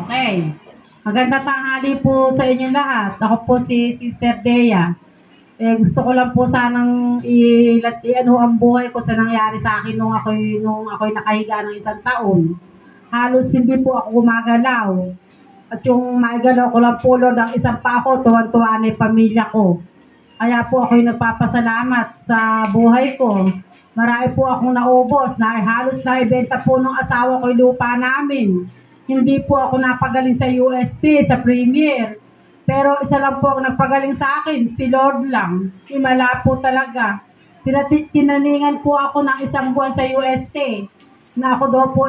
Okay. Magandang tanghali po sa inyo lahat. Ako po si Sister Dea. Gusto ko lang po sanang ano ang buhay ko sa nangyari sa akin nung ako'y nakahiga ng 1 taon. Halos hindi po ako gumagalaw. At yung maigalaw ko lang po, Lord, ang isang pa ako, tuwan-tuwa na yung pamilya ko. Kaya po ako'y nagpapasalamat sa buhay ko. Marami po akong naubos na halos naibenta po ng asawa ko yung lupa namin. Hindi po ako napagaling sa UST, sa Premier. Pero isa lang po ang nagpagaling sa akin, si Lord lang. Himala po talaga. Tinaningan po ako ng 1 buwan sa UST. Na ako daw po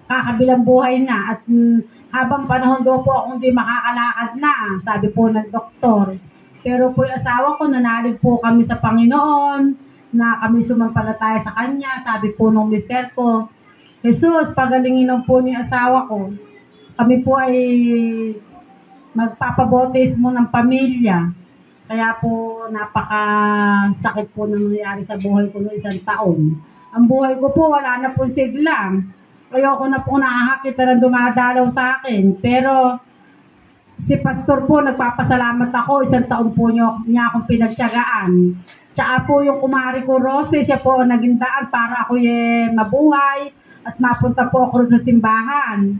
kakabilang buhay na. At habang panahon daw po akong hindi makakalakad na, sabi po ng doktor. Pero po yung asawa ko, nanalig po kami sa Panginoon, na kami sumampalataya sa Kanya. Sabi po nung mister ko, Jesus, pagalingin lang po ni asawa ko. Kami po ay magpapabautismo ng pamilya. Kaya po napakasakit po na nangyari sa buhay ko noong 1 taon. Ang buhay ko po wala na po sigla. Ayoko na po nakakakita na dumadalaw sa akin. Pero si pastor po, nagpapasalamat ako. 1 taon po niya akong pinagtiyagaan. Tsaka po yung kumari ko, Rose, siya po naging daan para ako mabuhay at mapunta po ako sa simbahan.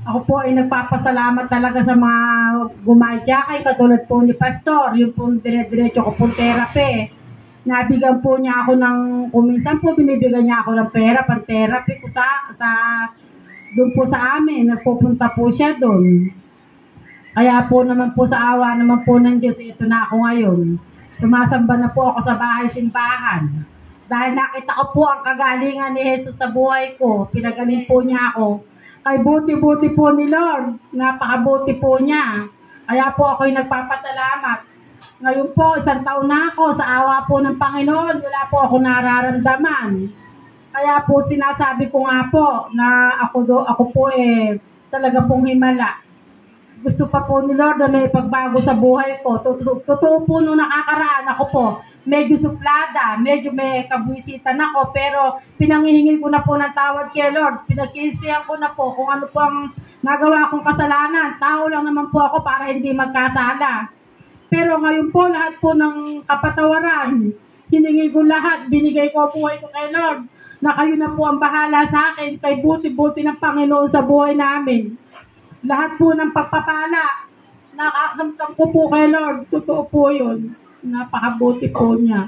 Ako po ay nagpapasalamat talaga sa mga gumadya kay katulad po ni pastor. Yung po dire-diretso ko po therapy. Nabigyan po niya ako ng, kuminsan po binibigyan niya ako ng pera, pang-therapy ko doon po sa amin. Nagpupunta po siya doon. Kaya po naman po sa awa naman po ng Diyos, ito na ako ngayon. Sumasamba na po ako sa bahay-simbahan. Dahil nakita ko po ang kagalingan ni Jesus sa buhay ko. Pinagaling po niya ako. Kay buti-buti po ni Lord. Napakabuti po niya. Kaya po ako'y nagpapasalamat. Ngayon po, 1 taon na ako. Sa awa po ng Panginoon, wala po ako nararamdaman. Kaya po sinasabi ko nga po na ako po talaga pong himala. Gusto pa po ni Lord na may pagbago sa buhay ko. Totoo po nung nakakaraan ako po. Medyo suplada, medyo may kabwisitan ako, pero pinanghihingi ko na po ng tawad kay Lord. Pinagkisihan ko na po kung ano po ang nagawa kong kasalanan. Tao lang naman po ako para hindi magkasala. Pero ngayon po, lahat po ng kapatawaran, hiningi ko lahat, binigay ko ang buhay ko kay Lord, na kayo na po ang bahala sa akin, kay buti-buti ng Panginoon sa buhay namin. Lahat po ng pagpapala, nakakamtam ko po kay Lord, totoo po yun. Napakabuti po niya.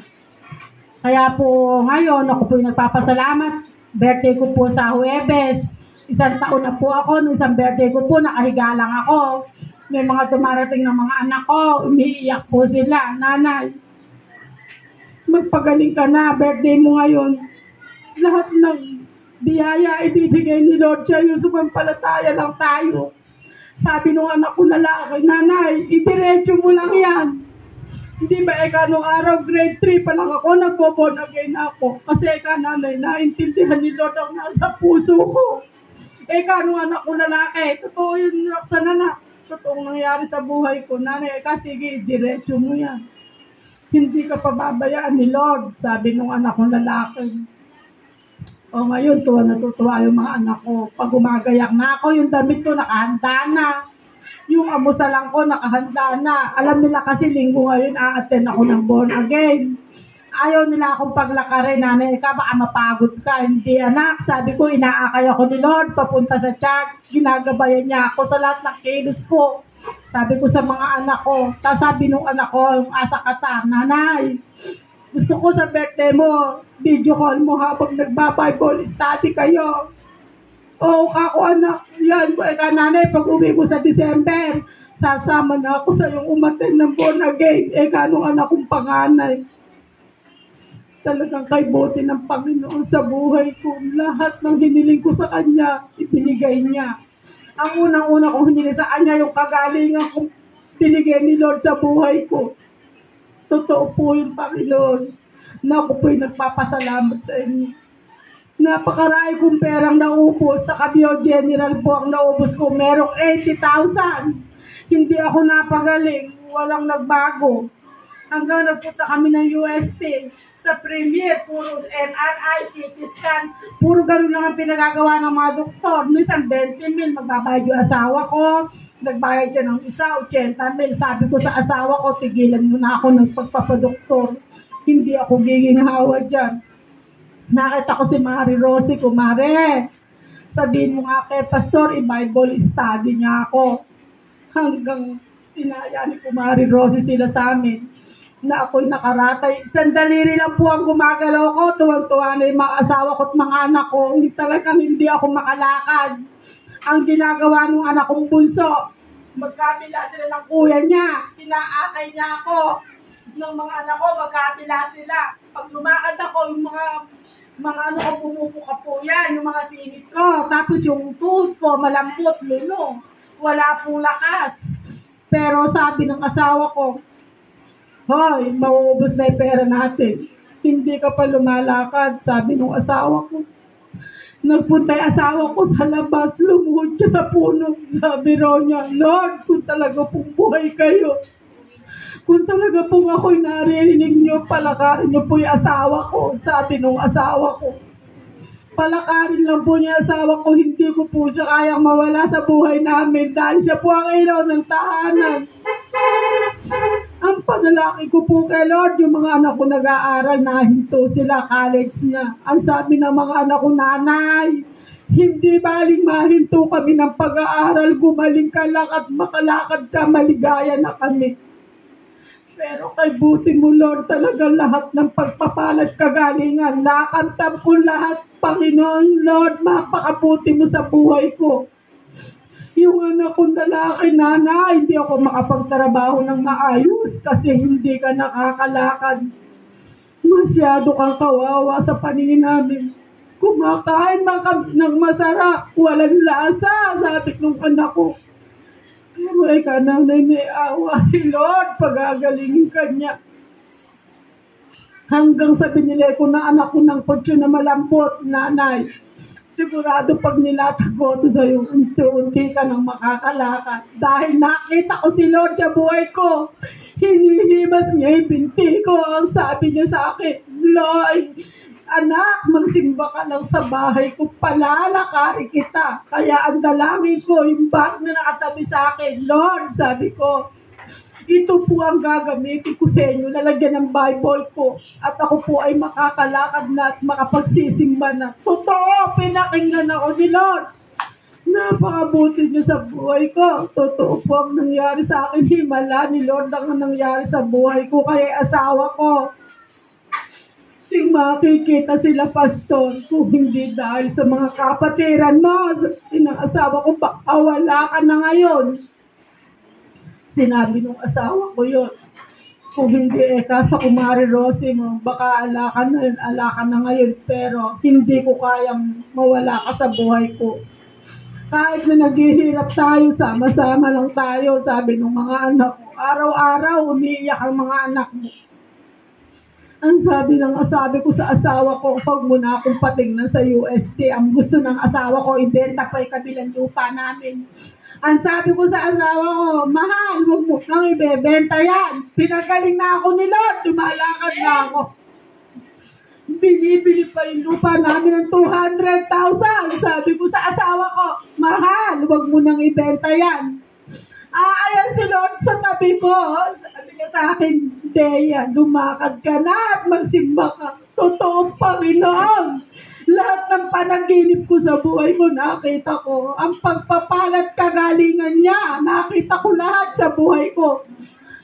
Kaya po ngayon, ako po yung nagpapasalamat. Birthday ko po sa Huwebes. 1 taon na po ako. Nung isang birthday ko po, nakahiga lang ako. May mga dumarating ng mga anak ko. Umiiyak po sila. Nanay, magpagaling ka na. Birthday mo ngayon. Lahat ng biyaya ibibigay ni Lord siya. Yung sumampalataya lang tayo. Sabi nung anak ko na lalaki, Nanay, idiretso mo lang yan. Hindi ba nung araw, grade 3 pa lang ako, nagbo-born again ako. Kasi nanay, naintindihan ni Lord ang nasa puso ko. Nung anak ko lalaki, totoo yun, sana na. Totoong nangyari sa buhay ko. Nanay, sige, diretso mo yan. Hindi ka pababayaan ni Lord, sabi nung anak ko lalaki. Ngayon, natutuwa yung mga anak ko. Pag gumagayak na ako, yung damit ko nakahanda na. Yung amusalang ko, nakahanda na. Alam nila kasi linggo ngayon, a-attend ako ng born again. Ayaw nila akong paglakarin, Nanay, baka mapagod ka. Hindi, anak. Sabi ko, inaakay ako ni Lord, papunta sa church. Ginagabayan niya ako sa lahat ng kilos ko. Sabi ko sa mga anak ko. Tapos sabi nung anak ko, yung asa kata, Nanay, gusto ko sa birthday mo, video call mo habang nagba-Bible study kayo. Ako anak, yan, Nanay, pag uwi ko sa December, sasama na ako sa yung umaten ng born again. Nung anak kong panganay. Talagang kay buti ng Panginoon sa buhay ko. Lahat ng hiniling ko sa Kanya, ibinigay niya. Ang unang-una kong hiniling sa Kanya, yung kagalingan kong binigay ni Lord sa buhay ko. Totoo po yung Panginoon. Na ako po'y nagpapasalamat sa inyo. Napakarami kong perang naubos. Sa Cabio General po ang naubos ko. Merong 80,000. Hindi ako napagaling. Walang nagbago. Hanggang nagpunta kami ng UST. sa Premier, puro MRI, CT scan, puro ganun lang ang pinagagawa ng mga doktor. Minsan 20,000, magbabayad yung asawa ko, nagbayad siya ng isa, 80,000. Sabi ko sa asawa ko, tigilan mo na ako ng pagpapadoktor. Hindi ako giginhawa dyan. Nakita ko si Mari Rosie ko, Mare, sabihin mo nga kay Pastor, i-Bible study niya ako. Hanggang tinaya ni Kumari Rosie sila sa amin na ako'y nakaratay. Sandaliri lang po ang gumagalaw ko. Tuwang-tuwa na yung mga asawa ko at mga anak ko. Hindi ako makalakad. Ang ginagawa ng anak kong bunso, magkabila sila ng kuya niya. Inaakay niya ako. Ng mga anak ko, magkabila sila. Pag lumakad ako, yung mga ano ko, pumupuka po yan, yung mga sinit ko. Tapos yung tuhod ko, malambot, luno. Wala pong lakas. Pero sabi ng asawa ko, hoy, mauubos na yung pera natin. Hindi ka pa lumalakad, sabi ng asawa ko. Nagpunta yung asawa ko sa labas, lumuhod siya sa puno. Sabi raw niya, Lord, kung talaga pong buhay kayo, kung talaga pong ako'y naririnig niyo, palakarin niyo po yung asawa ko. Sabi ng asawa ko, palakarin lang po niya asawa ko, hindi ko po siya kayang mawala sa buhay namin dahil siya po ang ilaw ng tahanan. Ang panalaki ko po kay Lord, yung mga anak ko nag-aaral, nahinto sila, college na. Ang sabi ng mga anak ko, nanay, hindi baling mahinto kami ng pag-aaral, gumaling ka lang at makalakad ka, maligaya na kami. Pero kay buti mo, Lord, talaga lahat ng pagpapalat kagalingan, nakamtan ko lahat, Panginoon, Lord, mapakabuti mo sa buhay ko. Yung anak kong lalaki, nana, hindi ako makapagtrabaho ng maayos kasi hindi ka nakakalakad. Masyado kang kawawa sa paningin namin. Kumakain ng masarap, walang lasa, sabi ng anak ko. Pero ikaw nang may awa si Lord, pagagalingin ka niya. Hanggang sabi nila ko na anak ko ng kotse na malambot, nanay. Sigurado pag nilatag ko ito sa'yo, unti-unti ka nang makakalakad. Dahil nakita ko si Lord sa buhay ko. Hinihibas niya yung binti ko. Ang sabi niya sa akin, Lord, anak, magsimba ka lang sa bahay ko, palalakarin kita. Kaya ang dalangin ko, yung bag na nakatabi sa akin, Lord, sabi ko, ito po ang gagamitin ko sa inyo, nalagyan ng Bible ko. At ako po ay makakalakad na at makapagsisimba na. Totoo, pinakinggan ako ni Lord. Napakabuti niyo sa buhay ko. Totoo po ang nangyari sa akin. Himala ni Lord ang nangyari sa buhay ko. Kaya asawa ko, ting makikita sila, Pastor, kung hindi dahil sa mga kapatiran mo. Asawa ko, baka wala ka na ngayon. Sinabi ng asawa ko yun. Kung hindi sa Kumari Rosie mo, baka ala ka na ngayon, pero hindi ko kayang mawala ka sa buhay ko. Kahit na naghihirap tayo, sama-sama lang tayo, sabi ng mga anak ko. Araw-araw, umiiyak ang mga anak mo. Ang sabi ko sa asawa ko, huwag mo na akong patingnan sa UST. Ang gusto ng asawa ko, ibenta pa yung kabilang lupa namin. Ang sabi ko sa asawa ko, mahal, huwag mo nang ibebenta yan. Pinagaling na ako ni Lord, tumalakad na ako. Binibili pa yung lupa namin ng 200,000. Sabi ko sa asawa ko, mahal, huwag mo nang ibenta yan. Ayan si Lord sa tabi ko. Sabi niya sa akin, Dea, lumakad ka na at magsimba ka. Totoong Panginoon. Lahat ng panaginip ko sa buhay ko, nakita ko. Ang pagpapalat kagalingan niya, nakita ko lahat sa buhay ko.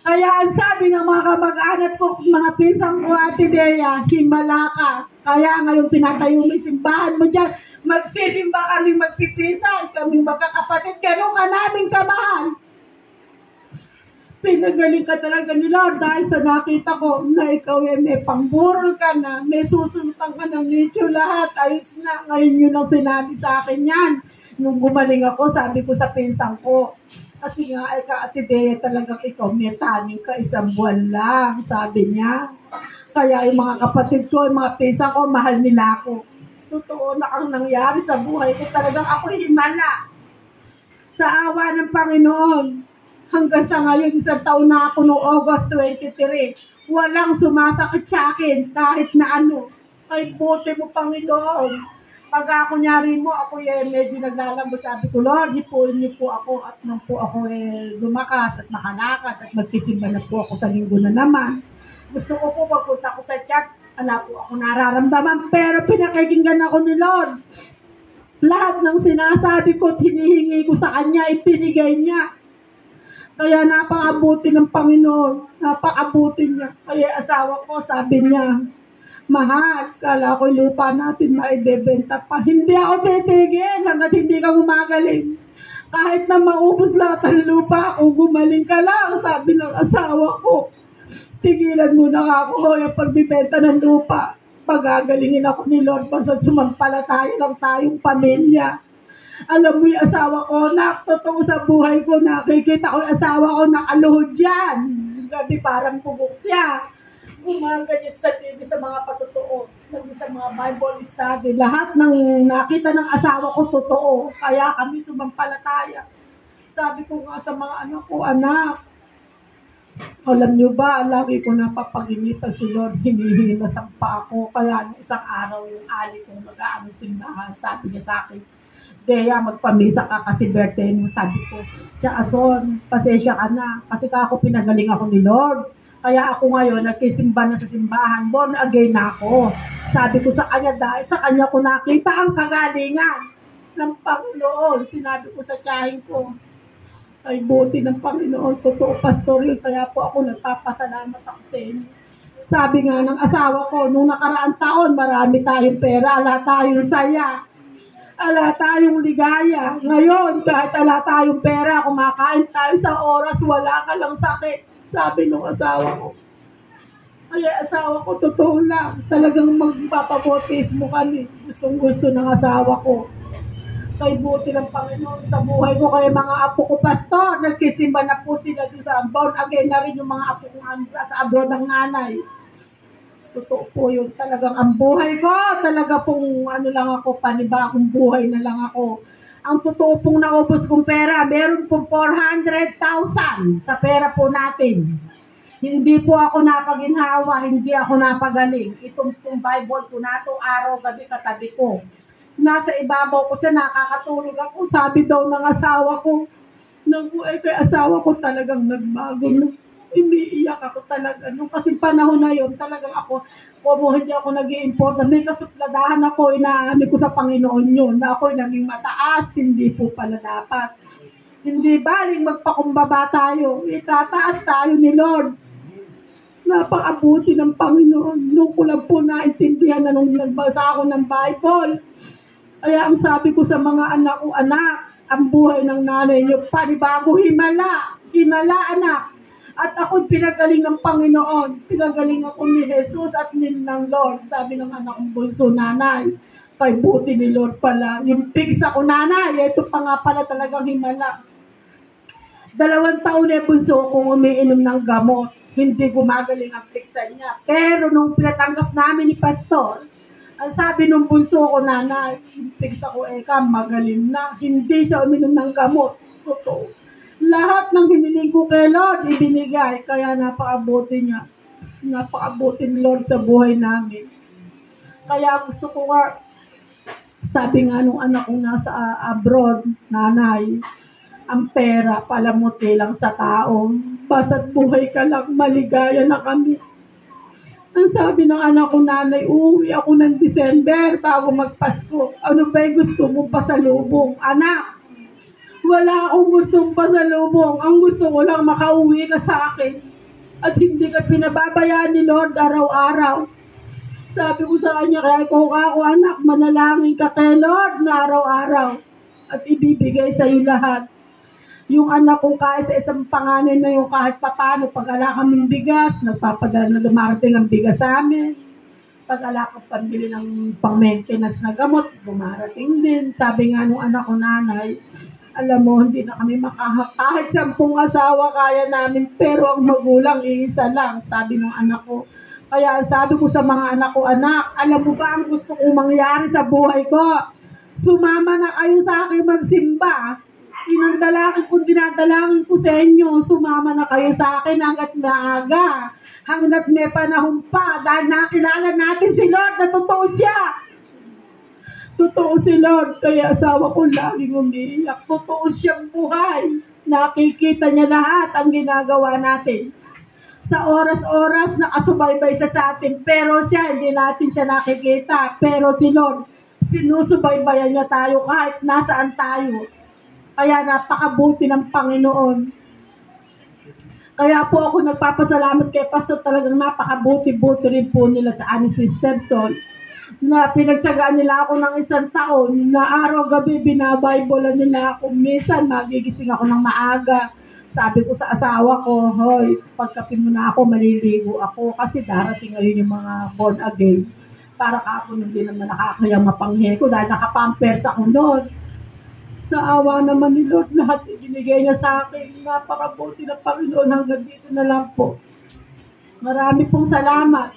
Kaya ang sabi ng mga kamag-anak ko, mga pisang ko, Ate Dea, himala ka. Kaya ngayon pinatayo mo simbahan mo dyan. Magsisimba kami magpipisan, kaming magkakapatid, ganun ka naming kamahal. Pinagaling ka talaga ni Lord dahil sa nakita ko na ikaw ay may pangburol ka na, may susuntan ka ng nicho lahat, ayos na. Ngayon yun ang sinabi sa akin yan. Nung gumaling ako, sabi ko sa pinsang ko, kasi nga ay Ate Dea talagang ikaw, may taning ka, isang buwan lang, sabi niya. Kaya yung mga kapatid ko, yung mga pinsang ko, mahal nila ako. Totoo na ang nangyari sa buhay ko, talagang ako himala sa awa ng Panginoon. Hanggang sa ngayon, isang taon na ako noong August 23. Walang sumasakit sa akin kahit na ano. Ay, buti mo, Panginoon. Pag kunyari mo, ako medyo naglalambot. Sabi ko, Lord, hipuin niyo po ako. At nung po ako lumakas at nakalakad at magsisimba na po ako sa linggo na naman. Gusto ko po magpunta ko sa chat. Wala po ako nararamdaman. Pero pinakikinggan ako ni Lord. Lahat ng sinasabi ko at hinihingi ko sa Kanya, ipinigay niya. Kaya napakabuti ng Panginoon. Napakabuti niya. Kaya asawa ko, sabi niya, mahal, kala ko lupa natin maibebenta pa. Hindi ako titigil hanggat hindi ka gumagaling. Kahit na maubos lahat ng lupa, kung gumaling ka lang, sabi ng asawa ko, tigilan muna ako yung pagbibenta ng lupa. Pagagalingin ako ni Lord, basta sumampalataya lang tayong pamilya. Alam mo yung asawa ko, totoo sa buhay ko, nakikita ko yung asawa ko nakaluhod yan. Gabi parang pugok siya. Umaga niya sa TV sa mga patotoo, sa mga Bible study. Lahat ng nakita ng asawa ko totoo. Kaya kami sumampalataya. Sabi ko nga sa mga anak ko, anak, alam niyo ba, lagi ko napapaginitan si Lord, hinihimas ang pa ako. Kaya nung isang araw yung ali kong mag-aano simbahan, sabi niya sa akin, Dea, magpamisa ka kasi birthday mo. Sabi ko, siya Ason, pasensya ka na. Kasi ako pinagaling ako ni Lord. Kaya ako ngayon, nagkisimba na sa simbahan. Born again na ako. Sabi ko sa kanya, dahil sa kanya ko nakita ang kagalingan ng Panginoon. Sinabi ko sa tiyahin ko, ay buti ng Panginoon. Totoo, pastor yun. Kaya po ako nagpapasalamat ako sa inyo. Sabi nga ng asawa ko, nung nakaraang taon, marami tayong pera, ala tayong saya. Ala tayong ligaya. Ngayon, kahit ala tayong pera, kumakain tayo sa oras, wala ka lang sakit. Sabi ng asawa ko. Kaya asawa ko, totoo lang. Talagang magpapabotismo kami. Gustong gusto ng asawa ko. Kay buti ng Panginoon sa buhay ko. Kaya mga apo ko, pastor, nagkisimba na po sila doon sa born again na rin yung mga apo ko sa abroad ng nanay. Totoo po yun. Talagang ang buhay ko, talaga pong ano lang ako, panibagong buhay na lang ako. Ang totoo pong naubos kong pera, meron pong 400,000 sa pera po natin. Hindi po ako napaginhawa, hindi ako napagaling. Itong Bible po na ito, araw-gabi katabi ko. Nasa ibabaw ko siya, nakakatulog ako. Sabi daw ng asawa ko, kay asawa ko talagang nagbago. Umiiyak ako talaga. Nung kasi panahon na yun, talagang ako, hindi ako nag-i-import. May kasupladahan ako, inaami ko sa Panginoon yun, na ako'y naging mataas, hindi po pala dapat. Hindi baling magpakumbaba tayo, itataas tayo ni Lord. Napakabuti ng Panginoon. Nung ko lang po naintindihan na nung nagbasa ako ng Bible. Kaya ang sabi ko sa mga anak ko, anak, ang buhay ng nanay niyo, panibago, himala, anak. At ako pinagaling ng Panginoon. Pinagaling ako ni Jesus at ng Lord. Sabi ng anak kong bunso, nanay, kay buti ni Lord pala. Yung pigsa ko, nanay, ito pa nga pala talagang himala. 2 taon na bunso kong umiinom ng gamot. Hindi gumagaling ang pigsa niya. Pero nung pinatanggap namin ni Pastor, ang sabi nung bunso ko, nanay, yung pigsa ko, magaling na. Hindi siya uminom ng gamot. Totoo. Lahat ng hiniling ko kay Lord, ibinigay. Kaya napakabuti niya. Napakabuti ni Lord sa buhay namin. Kaya gusto ko nga, sabi nga nung anak ko nasa abroad, nanay, ang pera, palamuti lang sa tao. Basta't buhay ka lang, maligaya na kami. Ang sabi ng anak ko, nanay, uuwi ako ng December bago magpasko. Ano ba'y gusto mo pasalubong? Anak, wala akong gustong pasalubong. Ang gusto ko lang makauwi ka sa akin. At hindi ka pinababayaan ni Lord araw-araw. Sabi ko sa kanya, kaya kung ako anak, manalangin ka kay Lord na araw-araw. At ibibigay sa iyo lahat. Yung anak kong kahit sa isang panganin na yung kahit papano, pag ala kaming bigas, nagpapadala na dumarating ang bigas sa amin. Pag ala ko pambili ng pang-maintenance na gamot, dumarating din. Sabi nga nung anak ko, nanay, alam mo, hindi na kami kahit 10 asawa kaya namin, pero ang magulang iisa lang, sabi ng anak ko. Kaya sabi ko sa mga anak ko, anak, alam mo ba ang gusto kong mangyari sa buhay ko? Sumama na kayo sa akin magsimba. Yun ang dalangin kung dinadalangin ko sa inyo. Sumama na kayo sa akin hanggat maaga. Hanggat may panahon pa. Dahil nakilala natin si Lord na totoo siya. Totoo si Lord. Kaya asawa ko laging umiiyak. Totoo siyang buhay. Nakikita niya lahat ang ginagawa natin. Sa oras-oras nakasubaybay siya sa atin. Pero siya, hindi natin siya nakikita. Pero si Lord, sinusubaybayan niya tayo kahit nasaan tayo. Kaya napakabuti ng Panginoon. Kaya po ako nagpapasalamat kay Pastor, talagang napakabuti-buti rin po nila sa ni Sister Sol. Na pinagtsagaan nila ako ng 1 taon, na araw-gabi binabaybolan nila ako. Minsan magigising ako ng maaga. Sabi ko sa asawa ko, hoy, pagkape mo na ako, maliligo ako. Kasi darating ngayon yung mga born again. Para ako hindi naman nakakayang mapanghe ko dahil nakapampers ako noon. Sa awa naman ni Lord, lahat ibinigay niya sa akin. Napakabuti ng Panginoon, hanggang dito na lang po. Marami pong salamat.